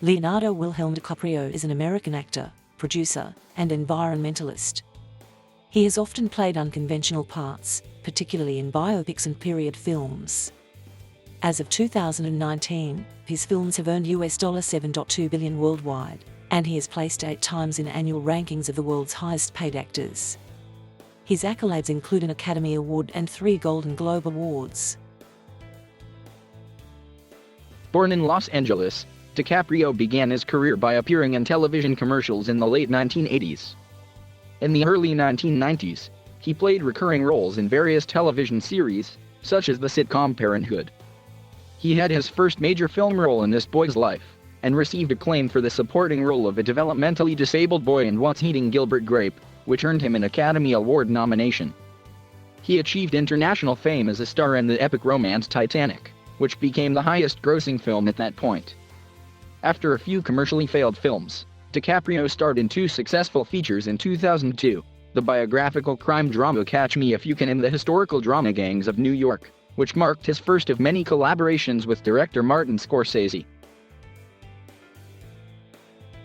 Leonardo Wilhelm DiCaprio is an American actor, producer, and environmentalist. He has often played unconventional parts, particularly in biopics and period films. As of 2019, his films have earned US $7.2 billion worldwide, and he is placed 8 times in annual rankings of the world's highest-paid actors. His accolades include an Academy Award and 3 Golden Globe Awards. Born in Los Angeles, DiCaprio began his career by appearing in television commercials in the late 1980s. In the early 1990s, he played recurring roles in various television series, such as the sitcom Parenthood. He had his first major film role in This Boy's Life, and received acclaim for the supporting role of a developmentally disabled boy in What's Eating Gilbert Grape, which earned him an Academy Award nomination. He achieved international fame as a star in the epic romance Titanic, which became the highest-grossing film at that point. After a few commercially failed films, DiCaprio starred in 2 successful features in 2002, the biographical crime drama Catch Me If You Can and the historical drama Gangs of New York, which marked his first of many collaborations with director Martin Scorsese.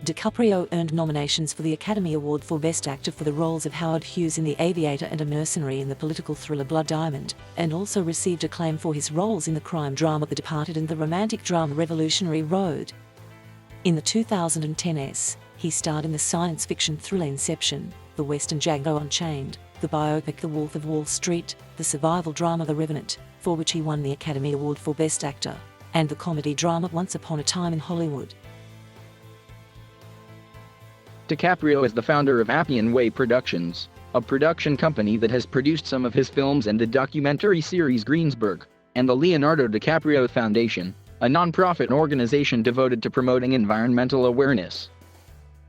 DiCaprio earned nominations for the Academy Award for Best Actor for the roles of Howard Hughes in The Aviator and a mercenary in the political thriller Blood Diamond, and also received acclaim for his roles in the crime drama The Departed and the romantic drama Revolutionary Road. In the 2010s, he starred in the science fiction thriller Inception, the western Django Unchained, the biopic The Wolf of Wall Street, the survival drama The Revenant, for which he won the Academy Award for Best Actor, and the comedy drama Once Upon a Time in Hollywood. DiCaprio is the founder of Appian Way Productions, a production company that has produced some of his films, and the documentary series Greensburg, and the Leonardo DiCaprio Foundation, a non-profit organization devoted to promoting environmental awareness.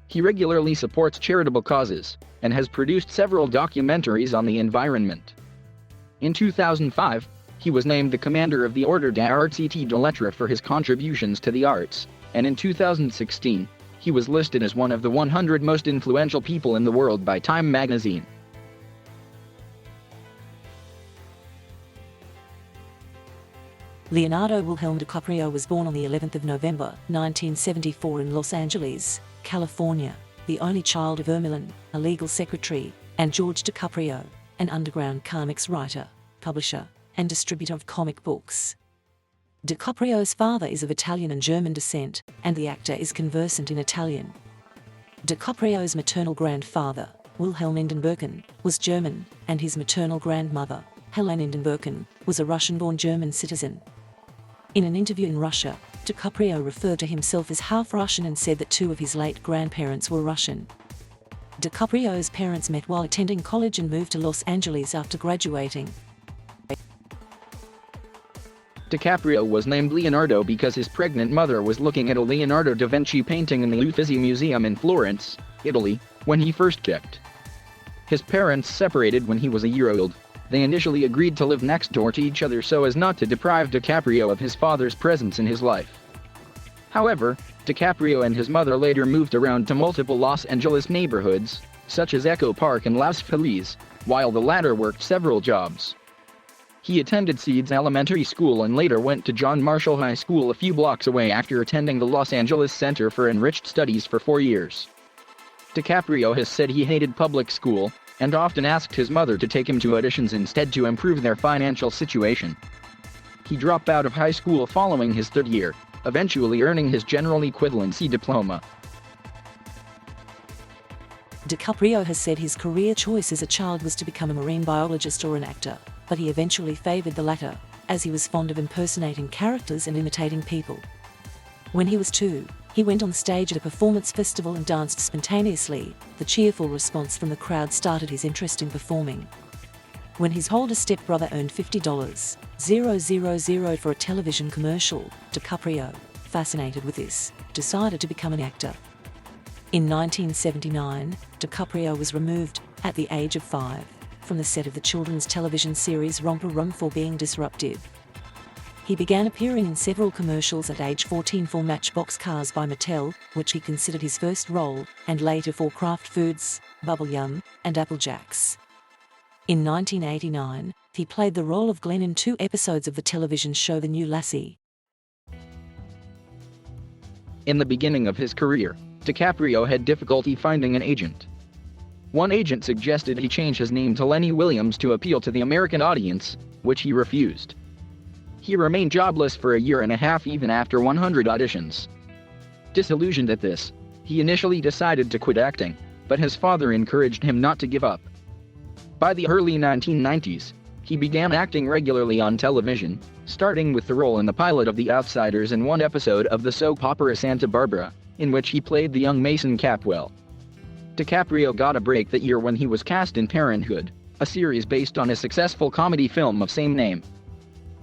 He regularly supports charitable causes, and has produced several documentaries on the environment. In 2005, he was named the Commander of the Ordre d'Arts et de Lettres for his contributions to the arts, and in 2016, he was listed as one of the 100 most influential people in the world by Time magazine. Leonardo Wilhelm DiCaprio was born on the 11th of November, 1974 in Los Angeles, California, the only child of Ermelyn, a legal secretary, and George DiCaprio, an underground comics writer, publisher, and distributor of comic books. DiCaprio's father is of Italian and German descent, and the actor is conversant in Italian. DiCaprio's maternal grandfather, Wilhelm Indenburgen, was German, and his maternal grandmother, Helen Indenburgen, was a Russian-born German citizen. In an interview in Russia, DiCaprio referred to himself as half Russian and said that 2 of his late grandparents were Russian. DiCaprio's parents met while attending college and moved to Los Angeles after graduating. DiCaprio was named Leonardo because his pregnant mother was looking at a Leonardo da Vinci painting in the Uffizi Museum in Florence, Italy, when he first checked. His parents separated when he was a year old. They initially agreed to live next door to each other so as not to deprive DiCaprio of his father's presence in his life. However, DiCaprio and his mother later moved around to multiple Los Angeles neighborhoods, such as Echo Park and Los Feliz, while the latter worked several jobs. He attended Seeds Elementary School and later went to John Marshall High School a few blocks away after attending the Los Angeles Center for Enriched Studies for 4 years. DiCaprio has said he hated public school, and often asked his mother to take him to auditions instead to improve their financial situation. He dropped out of high school following his 3rd year, eventually earning his general equivalency diploma. DiCaprio has said his career choice as a child was to become a marine biologist or an actor, but he eventually favored the latter, as he was fond of impersonating characters and imitating people. When he was 2, he went on stage at a performance festival and danced spontaneously. The cheerful response from the crowd started his interest in performing. When his older stepbrother earned $50,000 for a television commercial, DiCaprio, fascinated with this, decided to become an actor. In 1979, DiCaprio was removed, at the age of 5, from the set of the children's television series Romper Room for being disruptive. He began appearing in several commercials at age 14 for Matchbox Cars by Mattel, which he considered his first role, and later for Kraft Foods, Bubble Yum, and Apple Jacks. In 1989, he played the role of Glenn in 2 episodes of the television show The New Lassie. In the beginning of his career, DiCaprio had difficulty finding an agent. One agent suggested he change his name to Lenny Williams to appeal to the American audience, which he refused. He remained jobless for a year and a half even after 100 auditions. Disillusioned at this, he initially decided to quit acting, but his father encouraged him not to give up. By the early 1990s, he began acting regularly on television, starting with the role in the pilot of The Outsiders and one episode of the soap opera Santa Barbara, in which he played the young Mason Capwell. DiCaprio got a break that year when he was cast in Parenthood, a series based on a successful comedy film of same name.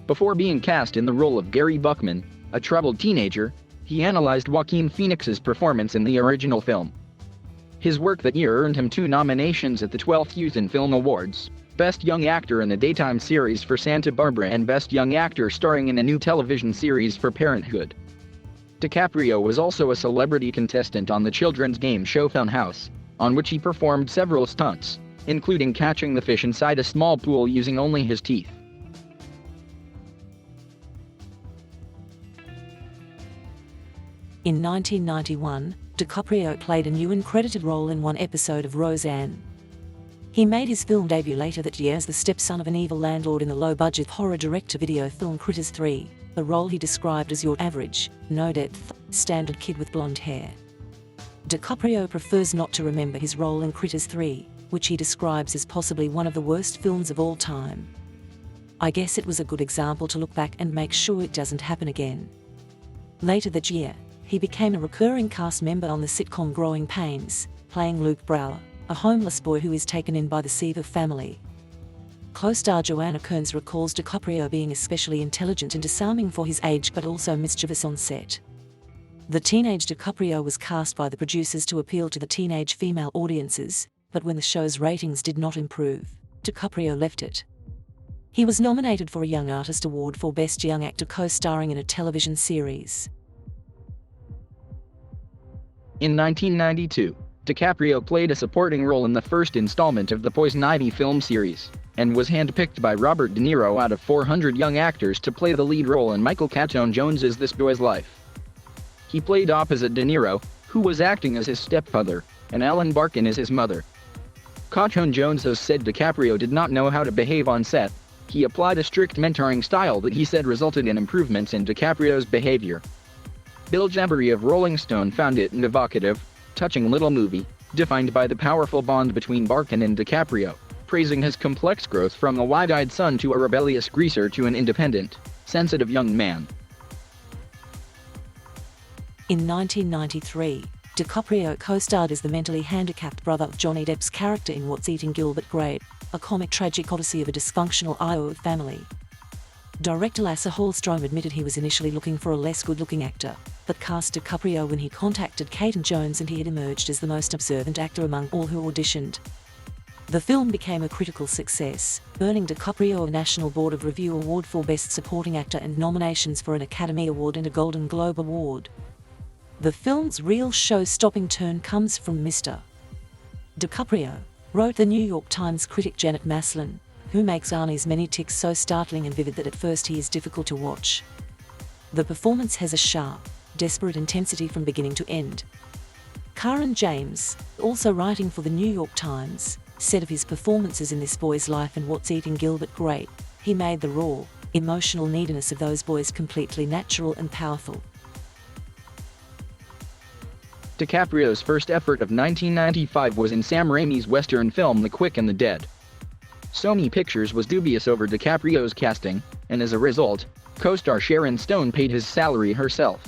Before being cast in the role of Gary Buckman, a troubled teenager, he analyzed Joaquin Phoenix's performance in the original film. His work that year earned him 2 nominations at the 12th Youth in Film Awards, Best Young Actor in a Daytime Series for Santa Barbara and Best Young Actor starring in a new television series for Parenthood. DiCaprio was also a celebrity contestant on the children's game show Funhouse, on which he performed several stunts, including catching the fish inside a small pool using only his teeth. In 1991, DiCaprio played a new uncredited role in one episode of Roseanne. He made his film debut later that year as the stepson of an evil landlord in the low-budget horror direct-to-video film Critters 3, a role he described as your average, no-depth, standard kid with blonde hair. DiCaprio prefers not to remember his role in Critters 3, which he describes as possibly one of the worst films of all time. I guess it was a good example to look back and make sure it doesn't happen again. Later that year, he became a recurring cast member on the sitcom Growing Pains, playing Luke Brower, a homeless boy who is taken in by the Seaver family. Co-star Joanna Kearns recalls DiCaprio being especially intelligent and disarming for his age but also mischievous on set. The teenage DiCaprio was cast by the producers to appeal to the teenage female audiences, but when the show's ratings did not improve, DiCaprio left it. He was nominated for a Young Artist Award for Best Young Actor co-starring in a television series. In 1992, DiCaprio played a supporting role in the first installment of the Poison Ivy film series, and was handpicked by Robert De Niro out of 400 young actors to play the lead role in Michael Catone Jones's This Boy's Life. He played opposite De Niro, who was acting as his stepfather, and Ellen Barkin as his mother. Catone Jones has said DiCaprio did not know how to behave on set. He applied a strict mentoring style that he said resulted in improvements in DiCaprio's behavior. Bill Jamboree of Rolling Stone found it an evocative, touching little movie, defined by the powerful bond between Barkin and DiCaprio, praising his complex growth from a wide-eyed son to a rebellious greaser to an independent, sensitive young man. In 1993, DiCaprio co-starred as the mentally handicapped brother of Johnny Depp's character in What's Eating Gilbert Grape, a comic tragic odyssey of a dysfunctional Iowa family. Director Lasse Hallström admitted he was initially looking for a less good-looking actor, but cast DiCaprio when he contacted Catone Jones and he had emerged as the most observant actor among all who auditioned. The film became a critical success, earning DiCaprio a National Board of Review Award for Best Supporting Actor and nominations for an Academy Award and a Golden Globe Award. The film's real show-stopping turn comes from Mr. DiCaprio, wrote the New York Times critic Janet Maslin, who makes Arnie's many tics so startling and vivid that at first he is difficult to watch. The performance has a sharp, desperate intensity from beginning to end. Karen James, also writing for the New York Times, said of his performances in This Boy's Life and What's Eating Gilbert Grape, he made the raw, emotional neediness of those boys completely natural and powerful. DiCaprio's first effort of 1995 was in Sam Raimi's Western film The Quick and the Dead. Sony Pictures was dubious over DiCaprio's casting, and as a result, co-star Sharon Stone paid his salary herself.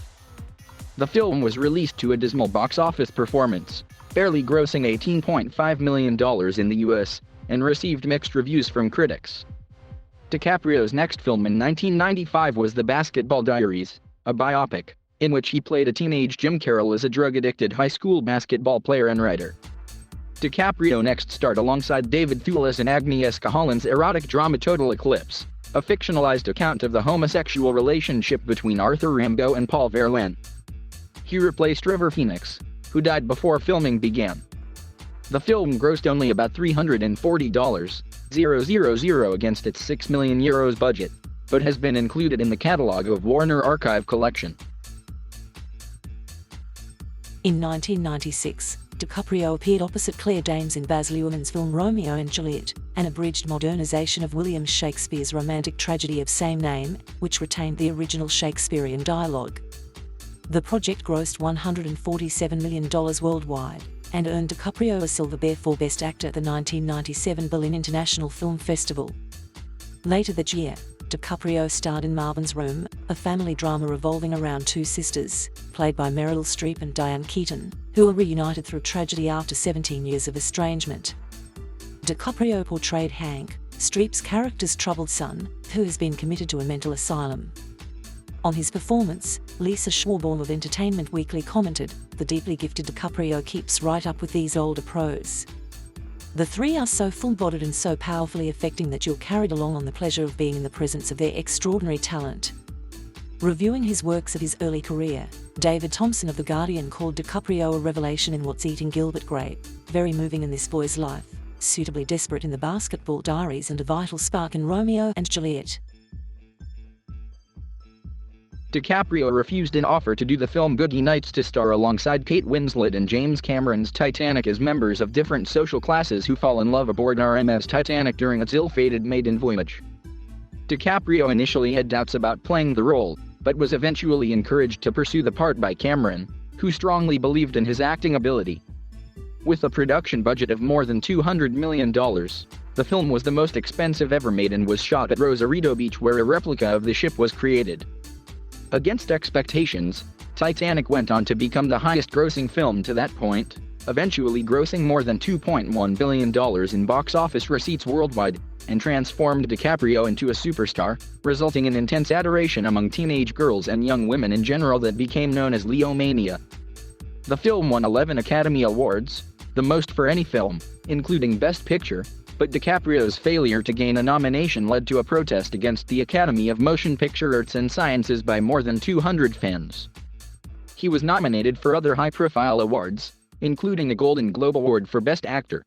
The film was released to a dismal box office performance, barely grossing $18.5 million in the US, and received mixed reviews from critics. DiCaprio's next film in 1995 was The Basketball Diaries, a biopic, in which he played a teenage Jim Carroll as a drug-addicted high school basketball player and writer. DiCaprio next starred alongside David Thewlis in Agnieszka Holland's erotic drama Total Eclipse, a fictionalized account of the homosexual relationship between Arthur Rimbaud and Paul Verlaine. He replaced River Phoenix, who died before filming began. The film grossed only about $340,000 against its €6 million budget, but has been included in the catalog of Warner Archive Collection. In 1996, DiCaprio appeared opposite Claire Danes in Baz Luhrmann's film Romeo and Juliet, an abridged modernization of William Shakespeare's romantic tragedy of same name, which retained the original Shakespearean dialogue. The project grossed $147 million worldwide, and earned DiCaprio a Silver Bear for Best Actor at the 1997 Berlin International Film Festival. Later that year, DiCaprio starred in Marvin's Room, a family drama revolving around two sisters, played by Meryl Streep and Diane Keaton, who are reunited through tragedy after 17 years of estrangement. DiCaprio portrayed Hank, Streep's character's troubled son, who has been committed to a mental asylum. On his performance, Lisa Schwarborn of Entertainment Weekly commented, "The deeply gifted DiCaprio keeps right up with these older pros. The three are so full-bodied and so powerfully affecting that you're carried along on the pleasure of being in the presence of their extraordinary talent." Reviewing his works of his early career, David Thompson of The Guardian called DiCaprio a revelation in What's Eating Gilbert Grape, very moving in this boy's life, suitably desperate in The Basketball Diaries, and a vital spark in Romeo and Juliet. DiCaprio refused an offer to do the film Boogie Nights to star alongside Kate Winslet and James Cameron's Titanic as members of different social classes who fall in love aboard RMS Titanic during its ill-fated maiden voyage. DiCaprio initially had doubts about playing the role, but was eventually encouraged to pursue the part by Cameron, who strongly believed in his acting ability. With a production budget of more than $200 million, the film was the most expensive ever made and was shot at Rosarito Beach, where a replica of the ship was created. Against expectations, Titanic went on to become the highest-grossing film to that point, eventually grossing more than $2.1 billion in box office receipts worldwide, and transformed DiCaprio into a superstar, resulting in intense adoration among teenage girls and young women in general that became known as Leo-mania. The film won 11 Academy Awards, the most for any film, including Best Picture, but DiCaprio's failure to gain a nomination led to a protest against the Academy of Motion Picture Arts and Sciences by more than 200 fans. He was nominated for other high-profile awards, including a Golden Globe Award for Best Actor.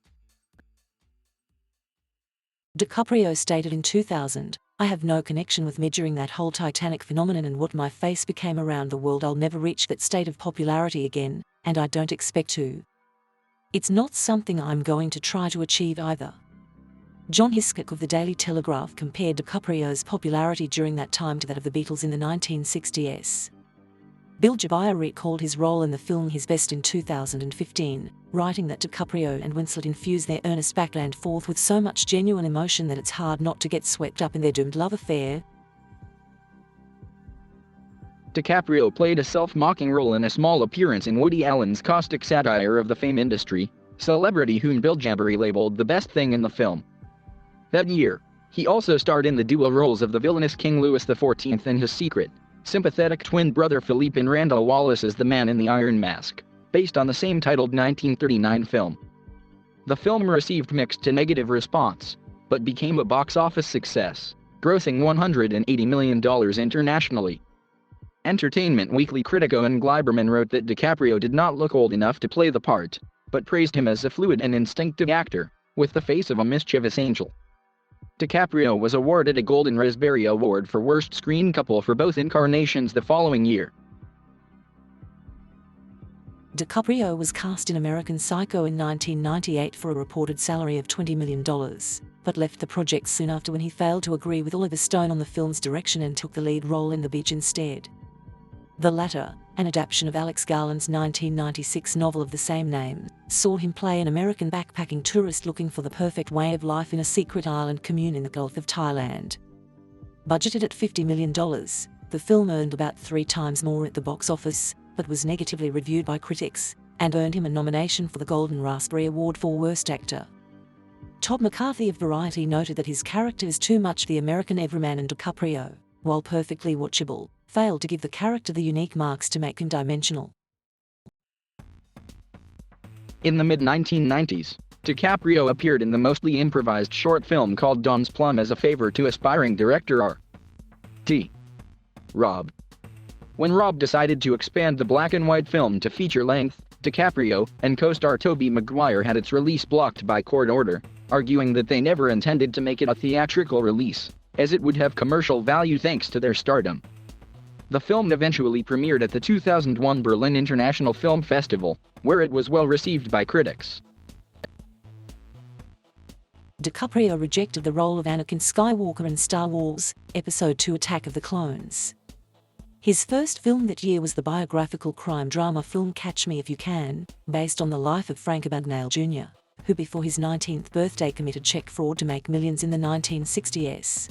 DiCaprio stated in 2000, "I have no connection with me during that whole Titanic phenomenon and what my face became around the world. I'll never reach that state of popularity again, and I don't expect to. It's not something I'm going to try to achieve either." John Hiscock of the Daily Telegraph compared DiCaprio's popularity during that time to that of the Beatles in the 1960s. Bill Jabaya recalled his role in the film his best in 2015, writing that DiCaprio and Winslet infused their earnest back and forth with so much genuine emotion that it's hard not to get swept up in their doomed love affair. DiCaprio played a self-mocking role in a small appearance in Woody Allen's caustic satire of the fame industry, celebrity whom Bill Jabari labeled the best thing in the film. That year, he also starred in the dual roles of the villainous King Louis XIV and his secret, sympathetic twin brother Philippe in Randall Wallace's The Man in the Iron Mask, based on the same titled 1939 film. The film received mixed to negative response, but became a box office success, grossing $180 million internationally. Entertainment Weekly critic Owen Gleiberman wrote that DiCaprio did not look old enough to play the part, but praised him as a fluid and instinctive actor, with the face of a mischievous angel. DiCaprio was awarded a Golden Raspberry Award for Worst Screen Couple for both incarnations the following year. DiCaprio was cast in American Psycho in 1998 for a reported salary of $20 million, but left the project soon after when he failed to agree with Oliver Stone on the film's direction and took the lead role in The Beach instead. The latter, an adaptation of Alex Garland's 1996 novel of the same name, saw him play an American backpacking tourist looking for the perfect way of life in a secret island commune in the Gulf of Thailand. Budgeted at $50 million, the film earned about 3 times more at the box office, but was negatively reviewed by critics, and earned him a nomination for the Golden Raspberry Award for Worst Actor. Todd McCarthy of Variety noted that his character is too much the American everyman, and DiCaprio, while perfectly watchable, failed to give the character the unique marks to make him dimensional. In the mid-1990s, DiCaprio appeared in the mostly improvised short film called Don's Plum as a favor to aspiring director R.T. Robb. When Robb decided to expand the black-and-white film to feature-length, DiCaprio and co-star Tobey Maguire had its release blocked by court order, arguing that they never intended to make it a theatrical release, as it would have commercial value thanks to their stardom. The film eventually premiered at the 2001 Berlin International Film Festival, where it was well received by critics. DiCaprio rejected the role of Anakin Skywalker in Star Wars, Episode II: Attack of the Clones. His first film that year was the biographical crime drama film Catch Me If You Can, based on the life of Frank Abagnale Jr., who before his 19th birthday committed check fraud to make millions in the 1960s.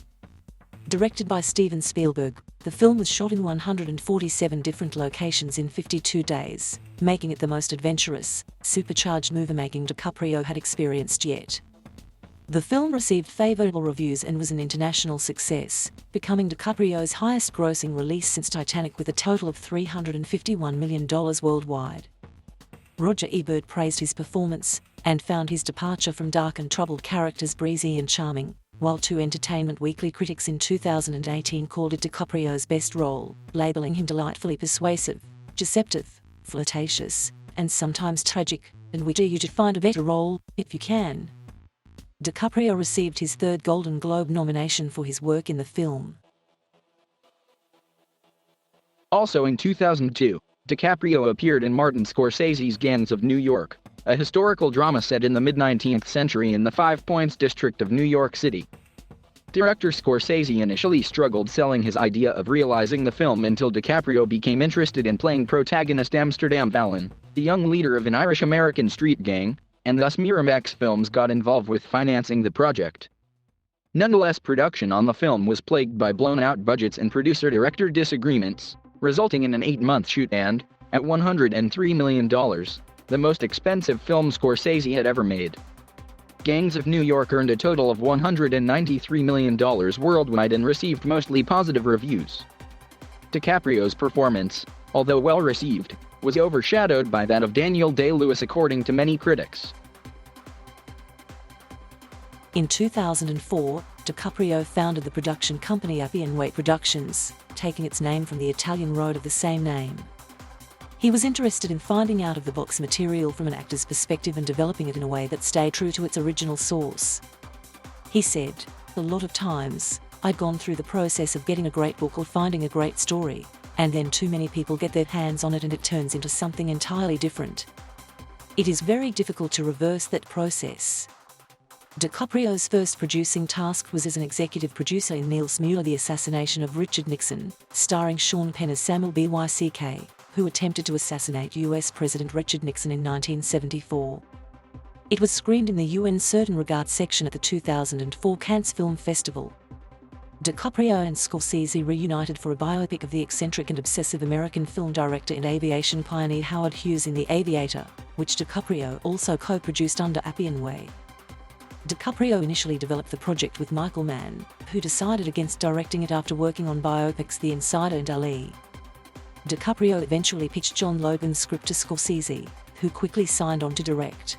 Directed by Steven Spielberg, the film was shot in 147 different locations in 52 days, making it the most adventurous, supercharged movie-making DiCaprio had experienced yet. The film received favorable reviews and was an international success, becoming DiCaprio's highest-grossing release since Titanic with a total of $351 million worldwide. Roger Ebert praised his performance and found his departure from dark and troubled characters breezy and charming, while two Entertainment Weekly critics in 2018 called it DiCaprio's best role, labeling him delightfully persuasive, deceptive, flirtatious, and sometimes tragic, and we dare you to find a better role, if you can. DiCaprio received his third Golden Globe nomination for his work in the film. Also in 2002, DiCaprio appeared in Martin Scorsese's Gangs of New York, a historical drama set in the mid-19th century in the Five Points district of New York City. Director Scorsese initially struggled selling his idea of realizing the film until DiCaprio became interested in playing protagonist Amsterdam Fallon, the young leader of an Irish-American street gang, and thus Miramax Films got involved with financing the project. Nonetheless, production on the film was plagued by blown-out budgets and producer-director disagreements, resulting in an 8-month shoot and, at $103 million, the most expensive film Scorsese had ever made. Gangs of New York earned a total of $193 million worldwide and received mostly positive reviews. DiCaprio's performance, although well-received, was overshadowed by that of Daniel Day-Lewis according to many critics. In 2004, DiCaprio founded the production company Appian Way Productions, taking its name from the Italian road of the same name. He was interested in finding out-of-the-box material from an actor's perspective and developing it in a way that stayed true to its original source. He said, "A lot of times, I'd gone through the process of getting a great book or finding a great story, and then too many people get their hands on it and it turns into something entirely different. It is very difficult to reverse that process." DiCaprio's first producing task was as an executive producer in Niels Mueller: The Assassination of Richard Nixon, starring Sean Penn as Samuel Byck, who attempted to assassinate US President Richard Nixon in 1974. It was screened in the UN Certain Regards section at the 2004 Cannes Film Festival. DiCaprio and Scorsese reunited for a biopic of the eccentric and obsessive American film director and aviation pioneer Howard Hughes in The Aviator, which DiCaprio also co-produced under Appian Way. DiCaprio initially developed the project with Michael Mann, who decided against directing it after working on biopics The Insider and Ali. DiCaprio eventually pitched John Logan's script to Scorsese, who quickly signed on to direct.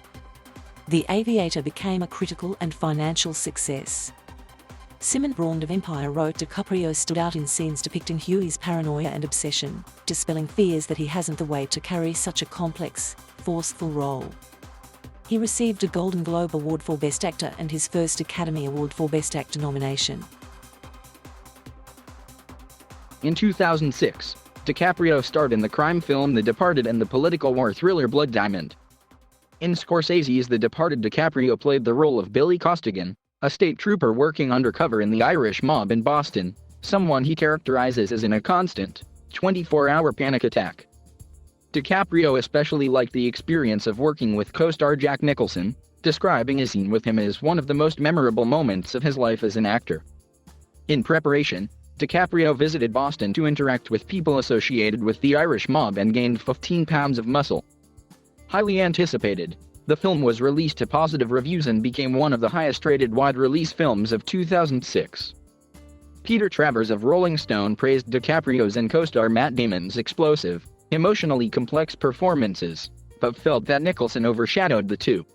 The Aviator became a critical and financial success. Simon Braund of Empire wrote, "DiCaprio stood out in scenes depicting Huey's paranoia and obsession, dispelling fears that he hasn't the weight to carry such a complex, forceful role." He received a Golden Globe Award for Best Actor and his first Academy Award for Best Actor nomination. In 2006, DiCaprio starred in the crime film The Departed and the political war thriller Blood Diamond. In Scorsese's The Departed, DiCaprio played the role of Billy Costigan, a state trooper working undercover in the Irish mob in Boston, someone he characterizes as in a constant, 24-hour panic attack. DiCaprio especially liked the experience of working with co-star Jack Nicholson, describing a scene with him as one of the most memorable moments of his life as an actor. In preparation, DiCaprio visited Boston to interact with people associated with the Irish mob and gained 15 pounds of muscle. Highly anticipated, the film was released to positive reviews and became one of the highest-rated wide-release films of 2006. Peter Travers of Rolling Stone praised DiCaprio's and co-star Matt Damon's explosive, emotionally complex performances, but felt that Nicholson overshadowed the two.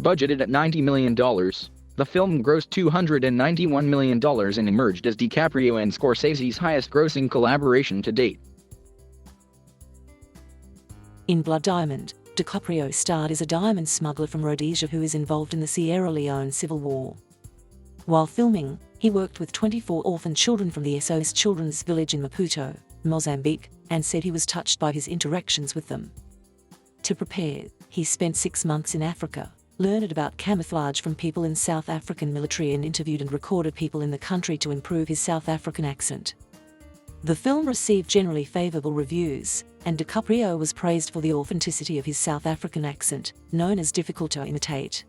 Budgeted at $90 million, the film grossed $291 million and emerged as DiCaprio and Scorsese's highest-grossing collaboration to date. In Blood Diamond, DiCaprio starred as a diamond smuggler from Rhodesia who is involved in the Sierra Leone Civil War. While filming, he worked with 24 orphan children from the SOS Children's Village in Maputo, Mozambique, and said he was touched by his interactions with them. To prepare, he spent 6 months in Africa, learned about camouflage from people in South African military, and interviewed and recorded people in the country to improve his South African accent. The film received generally favorable reviews, and DiCaprio was praised for the authenticity of his South African accent, known as difficult to imitate.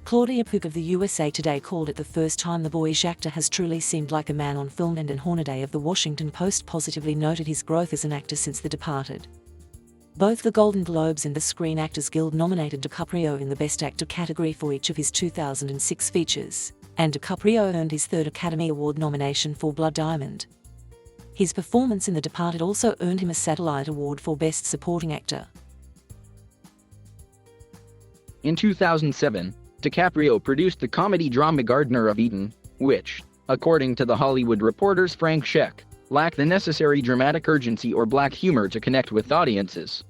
Claudia Pook of the USA Today called it the first time the boyish actor has truly seemed like a man on film, and Hornaday of the Washington Post positively noted his growth as an actor since The Departed. Both the Golden Globes and the Screen Actors Guild nominated DiCaprio in the Best Actor category for each of his 2006 features, and DiCaprio earned his third Academy Award nomination for Blood Diamond. His performance in The Departed also earned him a Satellite Award for Best Supporting Actor. In 2007, DiCaprio produced the comedy drama Gardener of Eden, which, according to The Hollywood Reporter's Frank Scheck, lacked the necessary dramatic urgency or black humor to connect with audiences.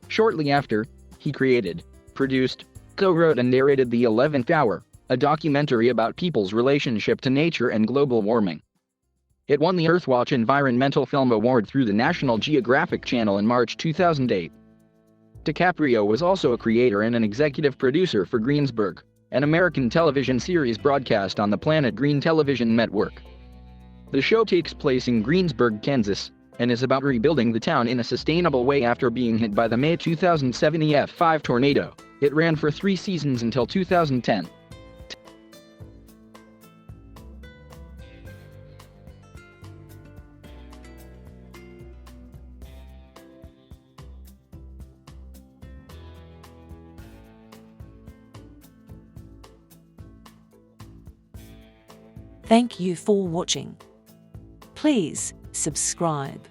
Shortly after, he created, produced, co-wrote and narrated The 11th Hour, a documentary about people's relationship to nature and global warming. It won the Earthwatch Environmental Film Award through the National Geographic Channel in March 2008. DiCaprio was also a creator and an executive producer for Greensburg, an American television series broadcast on the Planet Green television network. The show takes place in Greensburg, Kansas, and is about rebuilding the town in a sustainable way after being hit by the May 2007 EF5 tornado. It ran for 3 seasons until 2010. Thank you for watching. Please subscribe.